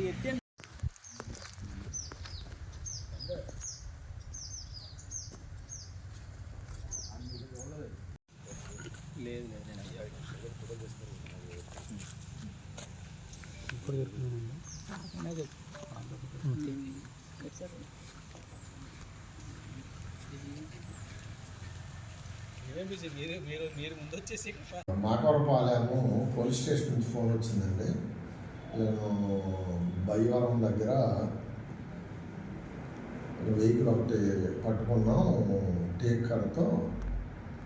ఎత్తే లేదు లేదు ఇప్పుడు మాకవరపాలెము పోలీస్ స్టేషన్ నుంచి ఫోన్ వచ్చిందండి. నేను బయ్యవరం దగ్గర వెహికల్ ఒకటి పట్టుకున్నాం టేక్ కర్తో.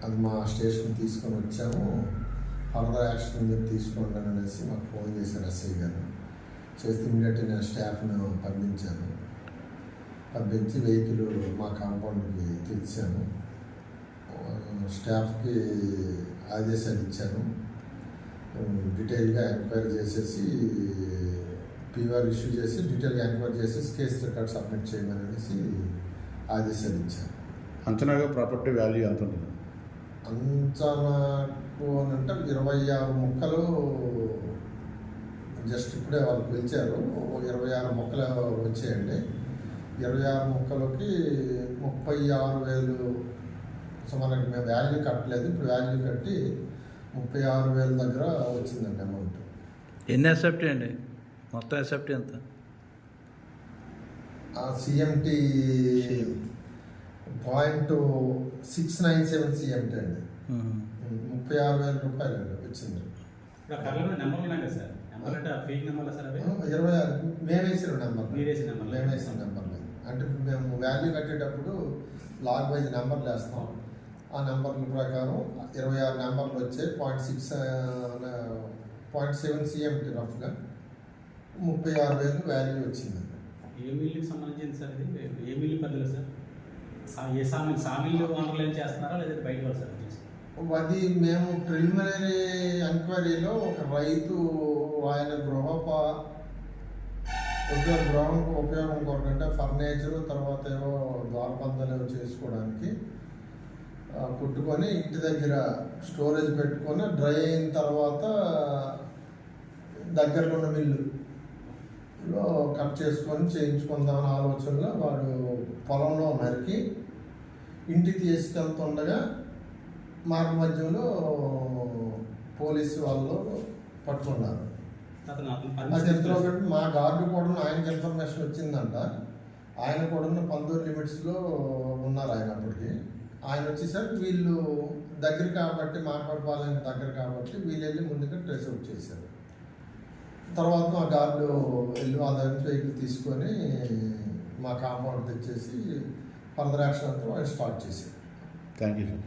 అది మా స్టేషన్ తీసుకొని వచ్చాము. ఫర్దర్ యాక్షన్ మీరు తీసుకోండి అనేసి మాకు ఫోన్ చేశారు ఎస్ఐ గారు. చేస్తే ఇమీడియట్గా నేను స్టాఫ్ను పంపించి వెహికల్ మా కాంపౌండ్కి తెచ్చాను. స్టాఫ్కి ఆదేశాలు ఇచ్చాను. డీటెయిల్గా ఎంక్వైరీ చేసేసి పీఆర్ ఇష్యూ చేసి డీటెయిల్గా ఎంక్వైరీ చేసేసి కేసు రికార్డ్ సబ్మిట్ చేయమనేసి ఆదేశాలు ఇచ్చాను. అంచనాగా ప్రాపర్టీ వాల్యూ ఎంత ఉంటుంది? అంచనాకు అని అంటే 26 మొక్కలు జస్ట్ ఇప్పుడే వాళ్ళు పిలిచారు. 26 మొక్కలు వచ్చాయండి. 26 మొక్కలకి 36,000. సో మనకి మేము వాల్యూ కట్టలేదు, ఇప్పుడు వాల్యూ కట్టి 36,000 దగ్గర వచ్చిందండి అమౌంట్. ఎన్ని ఎస్ఎఫ్టీ అండి? మొత్తం ఎస్ఎఫ్టీ ఎంత? సిఎంటీ 0.697 సిఎంటీ అండి. 36,000 రూపాయలు అండి వచ్చింది. 26 మేము వేసిన నెంబర్లు అంటే మేము వాల్యూ కట్టేటప్పుడు లాగ్ వైజ్ నెంబర్లు వేస్తాం. ఆ నెంబర్ల ప్రకారం 26 నెంబర్లు వచ్చాయి. 0.7 సిఎంటీ రఫ్గా 36,000 వాల్యూ వచ్చింది. ఏ మిల్లుకి సంబంధించింది సార్? ఇది ఏ మిల్లు పరిధిలో సార్? ఏ సామిల్లు ఓనర్లు ఏం చేస్తున్నారా లేదా బయట వాళ్ళు సార్? అది మేము ప్రిలిమినరీ ఎంక్వైరీలో ఒక రైతు ఆయన గృహంకు ఉపయోగం కొరకంటే ఫర్నిచర్, తర్వాత ఏవో ద్వారబంధాలు చేసుకోవడానికి కుట్టుకొని ఇంటి దగ్గర స్టోరేజ్ పెట్టుకొని డ్రై అయిన తర్వాత దగ్గరలో ఉన్న మిల్లులో కట్ చేసుకొని చేయించుకుందామని ఆలోచనలో వాడు పొలంలో నరికి ఇంటికి తీసుకెళ్తుండగా మార్గ మధ్యలో పోలీసు వాళ్ళు పట్టుకున్నారు. అది ఎంతలో పెట్టి మా గార్డు కూడా ఆయనకి ఇన్ఫర్మేషన్ వచ్చిందంట. ఆయన కూడా పందూరు లిమిట్స్లో ఉన్నారు. ఆయన అప్పటికి ఆయన వచ్చేసరికి వీళ్ళు దగ్గర కాబట్టి మాట్లాడుకోవాలని దగ్గర కాబట్టి వీళ్ళు వెళ్ళి ముందుగా ట్రేస్ అవుట్ చేశారు. తర్వాత మా గార్డు వెళ్ళి వాళ్ళ దగ్గర వెహికల్ తీసుకొని మా కాంపౌండ్ తెచ్చేసి ఫర్దర్ యాక్షన్ అంతా వాళ్ళు స్టార్ట్ చేశారు. Thank you sir.